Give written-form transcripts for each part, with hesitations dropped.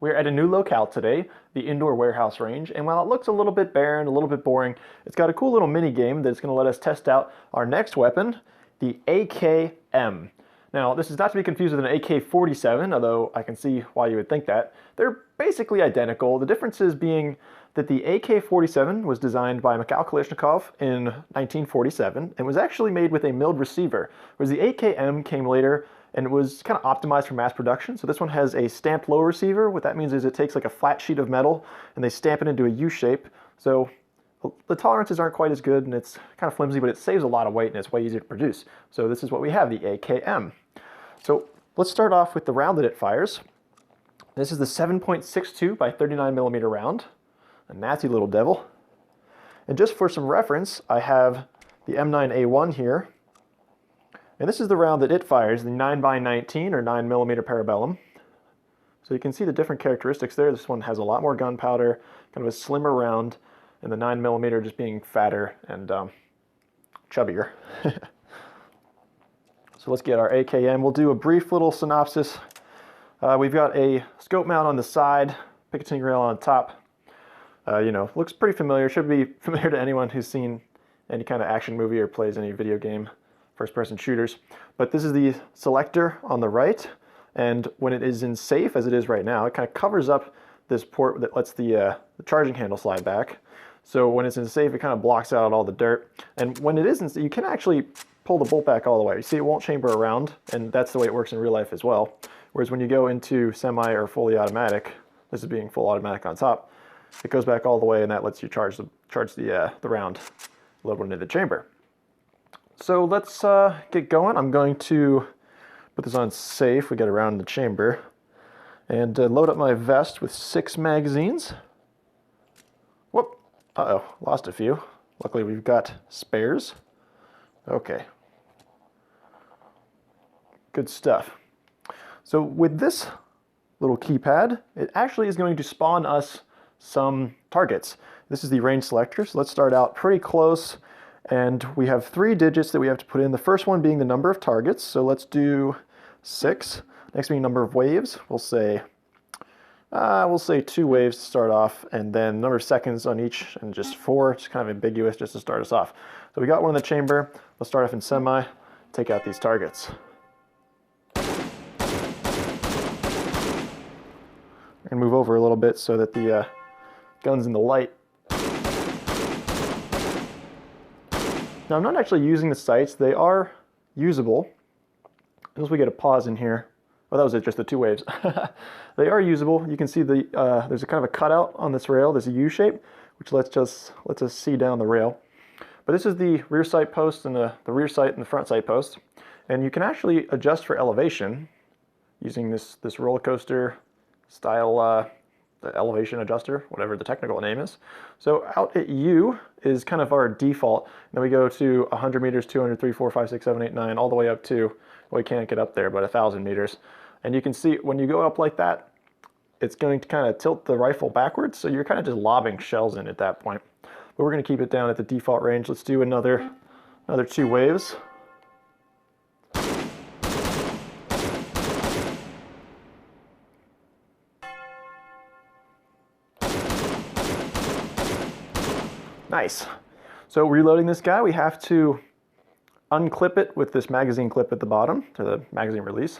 We're at a new locale today, the Indoor Warehouse Range, and while it looks a little bit barren, a little bit boring, it's got a cool little mini game that's going to let us test out our next weapon, the AKM. Now, this is not to be confused with an AK-47, although I can see why you would think that. They're basically identical, the differences being that the AK-47 was designed by Mikhail Kalashnikov in 1947 and was actually made with a milled receiver, whereas the AKM came later and it was kind of optimized for mass production. So this one has a stamped low receiver. What that means is it takes like a flat sheet of metal and they stamp it into a U shape. So the tolerances aren't quite as good and it's kind of flimsy, but it saves a lot of weight and it's way easier to produce. So this is what we have, the AKM. So let's start off with the round that it fires. This is the 7.62 by 39 millimeter round, a nasty little devil. And just for some reference, I have the M9A1 here. And this is the round that it fires, the 9x19 or 9 millimeter Parabellum. So you can see the different characteristics there. This one has a lot more gunpowder, kind of a slimmer round, and the 9 millimeter just being fatter and chubbier. So let's get our AKM. We'll do a brief little synopsis. We've got a scope mount on the side, Picatinny rail on top. Looks pretty familiar. Should be familiar to anyone who's seen any kind of action movie or plays any video game, first-person shooters. But this is the selector on the right, and when it is in safe, as it is right now, it kind of covers up this port that lets the charging handle slide back. So when it's in safe, it kind of blocks out all the dirt. And when it isn't, you can actually pull the bolt back all the way. You see, it won't chamber around, and that's the way it works in real life as well. Whereas when you go into semi or fully automatic, this is being full automatic on top, it goes back all the way, and that lets you charge the round load into the chamber. So let's get going. I'm going to put this on safe. We get around the chamber and load up my vest with 6 magazines. Whoop! Uh-oh, lost a few. Luckily we've got spares. Okay. Good stuff. So with this little keypad, it actually is going to spawn us some targets. This is the range selector, so let's start out pretty close, and we have 3 digits that we have to put in. The first one being the number of targets, so let's do 6. Next being number of waves, we'll say 2 waves to start off, and then number of seconds on each, and just 4, just kind of ambiguous just to start us off. So we got one in the chamber. Let's start off in semi, take out these targets. We're gonna move over a little bit so that the gun's in the light. Now I'm not actually using the sights. They are usable. As we get a pause in here. Oh, that was it, just the 2 waves. They are usable. You can see there's a kind of a cutout on this rail. There's a U shape, which lets us see down the rail. But this is the rear sight post and the rear sight and the front sight post. And you can actually adjust for elevation using this roller coaster style the elevation adjuster, whatever the technical name is. So out at U is kind of our default. And then we go to 100 meters, 200, 3, 4, 5, 6, 7, 8, 9, all the way up to, well, we can't get up there, but 1,000 meters. And you can see when you go up like that, it's going to kind of tilt the rifle backwards, so you're kind of just lobbing shells in at that point. But we're going to keep it down at the default range. Let's do another 2 waves. Nice. So reloading this guy, we have to unclip it with this magazine clip at the bottom, to the magazine release.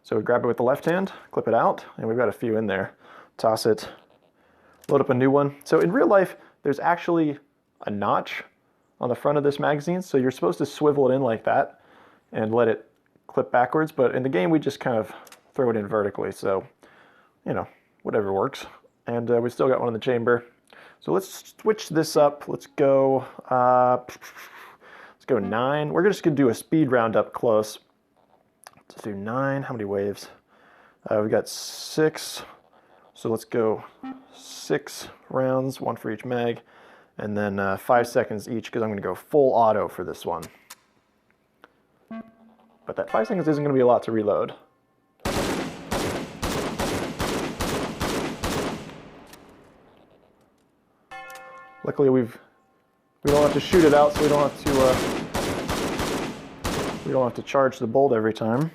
So we grab it with the left hand, clip it out, and we've got a few in there. Toss it, load up a new one. So in real life, there's actually a notch on the front of this magazine, so you're supposed to swivel it in like that and let it clip backwards, but in the game we just kind of throw it in vertically, so, whatever works. And we still got one in the chamber. So let's switch this up. Let's go 9. We're just gonna do a speed round up close. Let's do 9. How many waves? We got 6. So let's go 6 rounds, 1 for each mag, and then 5 seconds each, because I'm gonna go full auto for this one. But that 5 seconds isn't gonna be a lot to reload. Luckily we don't have to shoot it out, so we don't have to charge the bolt every time.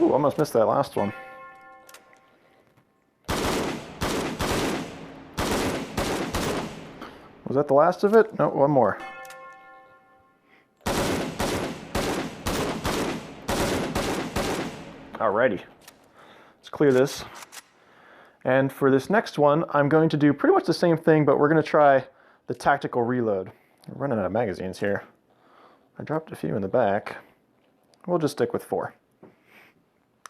Ooh, almost missed that last one. Was that the last of it? No, one more. Alrighty, let's clear this. And for this next one, I'm going to do pretty much the same thing, but we're going to try the tactical reload. We're running out of magazines here. I dropped a few in the back. We'll just stick with 4,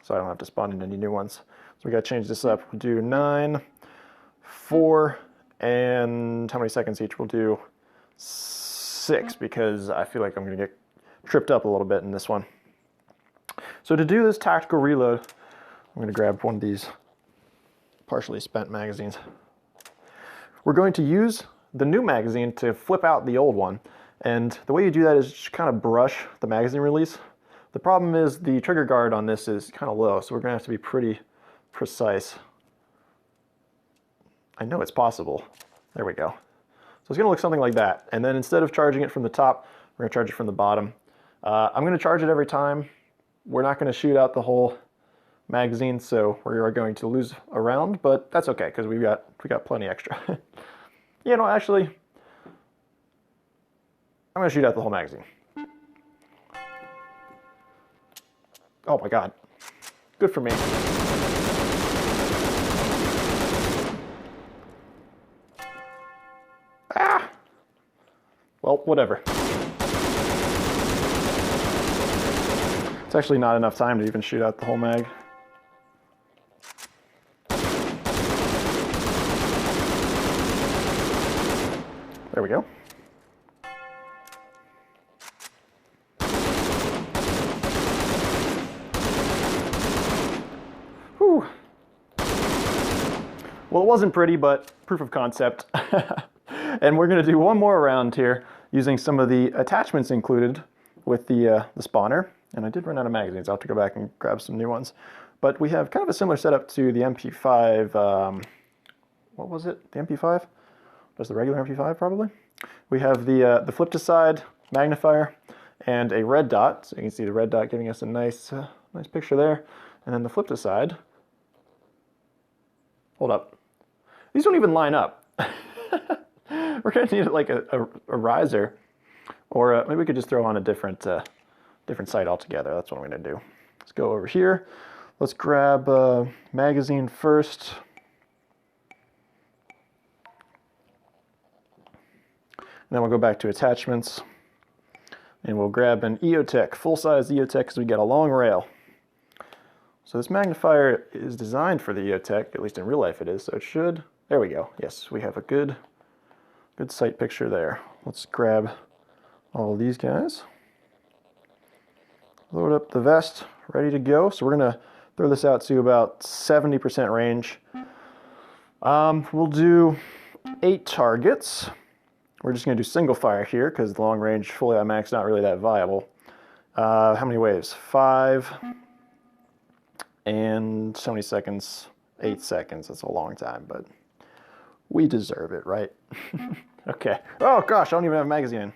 so I don't have to spawn in any new ones. So we got to change this up. We'll do 9, 4, and how many seconds each? We'll do 6, because I feel like I'm going to get tripped up a little bit in this one. So to do this tactical reload, I'm going to grab one of these partially spent magazines. We're going to use the new magazine to flip out the old one. And the way you do that is just kind of brush the magazine release. The problem is the trigger guard on this is kind of low, so we're going to have to be pretty precise. I know it's possible. There we go. So it's going to look something like that. And then instead of charging it from the top, we're going to charge it from the bottom. I'm going to charge it every time. We're not going to shoot out the whole magazine, so we are going to lose a round, but that's okay because we got plenty extra. You know, actually, I'm going to shoot out the whole magazine. Oh my god. Good for me. Ah! Well, whatever. It's actually not enough time to even shoot out the whole mag. There we go. Whew. Well, it wasn't pretty, but proof of concept. And we're going to do one more round here using some of the attachments included with the spawner. And I did run out of magazines. I'll have to go back and grab some new ones. But we have kind of a similar setup to the MP5. What was it? The MP5? Just the regular MP5 probably. We have the flip to side magnifier and a red dot. So you can see the red dot giving us a nice picture there. And then the flip to side. Hold up. These don't even line up. We're going to need like a riser. Or maybe we could just throw on a different sight altogether. That's what I'm going to do. Let's go over here. Let's grab magazine first. And then we'll go back to attachments. And we'll grab an EOTech, full-size EOTech, because we get a long rail. So this magnifier is designed for the EOTech, at least in real life it is, so it should... There we go. Yes, we have a good sight picture there. Let's grab all these guys. Load up the vest, ready to go. So we're going to throw this out to about 70% range. We'll do 8 targets. We're just going to do single fire here because the long range fully automatic's not really that viable. How many waves? 5. And so many seconds? 8 seconds. That's a long time, but we deserve it, right? Okay. Oh gosh, I don't even have a magazine in.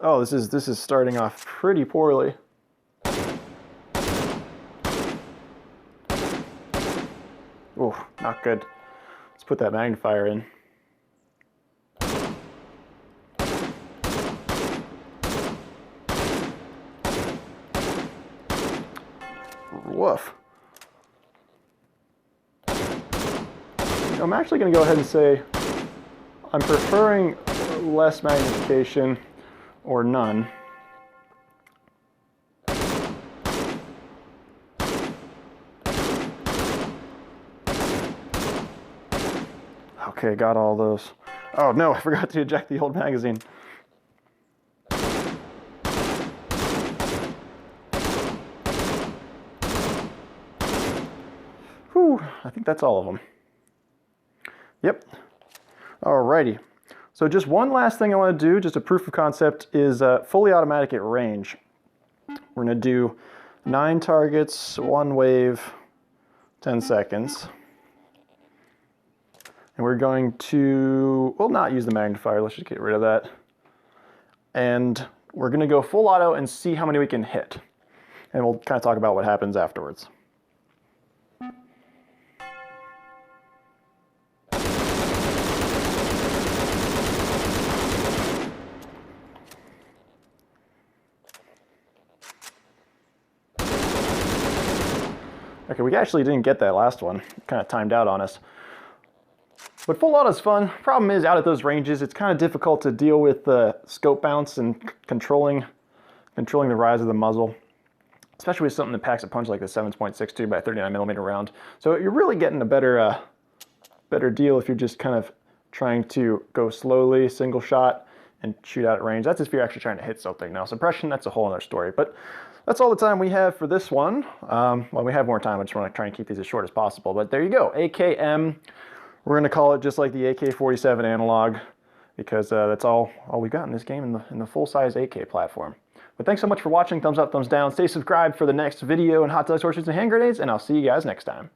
Oh, this is starting off pretty poorly. Oh, not good. Let's put that magnifier in. Woof. I'm actually going to go ahead and say I'm preferring less magnification or none. Okay, got all those. Oh no, I forgot to eject the old magazine. Whew, I think that's all of them. Yep. Alrighty. So just one last thing I want to do, just a proof of concept, is fully automatic at range. We're going to do 9 targets, 1 wave, 10 seconds. And we're going to, well, not use the magnifier, let's just get rid of that. And we're going to go full auto and see how many we can hit. and we'll kind of talk about what happens afterwards. Okay, we actually didn't get that last one. It kind of timed out on us. But full auto is fun. Problem is, out at those ranges, it's kind of difficult to deal with the scope bounce and controlling the rise of the muzzle, especially with something that packs a punch like the 7.62 by 39mm round. So you're really getting a better deal if you're just kind of trying to go slowly, single shot, and shoot out at range. That's if you're actually trying to hit something. Now, suppression, that's a whole other story. But that's all the time we have for this one. Well, we have more time. I just want to try and keep these as short as possible. But there you go, AKM. We're going to call it just like the AK-47 analog, because that's all we've got in this game in the full-size AK platform. But thanks so much for watching. Thumbs up, thumbs down. Stay subscribed for the next video on hot dogs, horseshoes, and hand grenades, and I'll see you guys next time.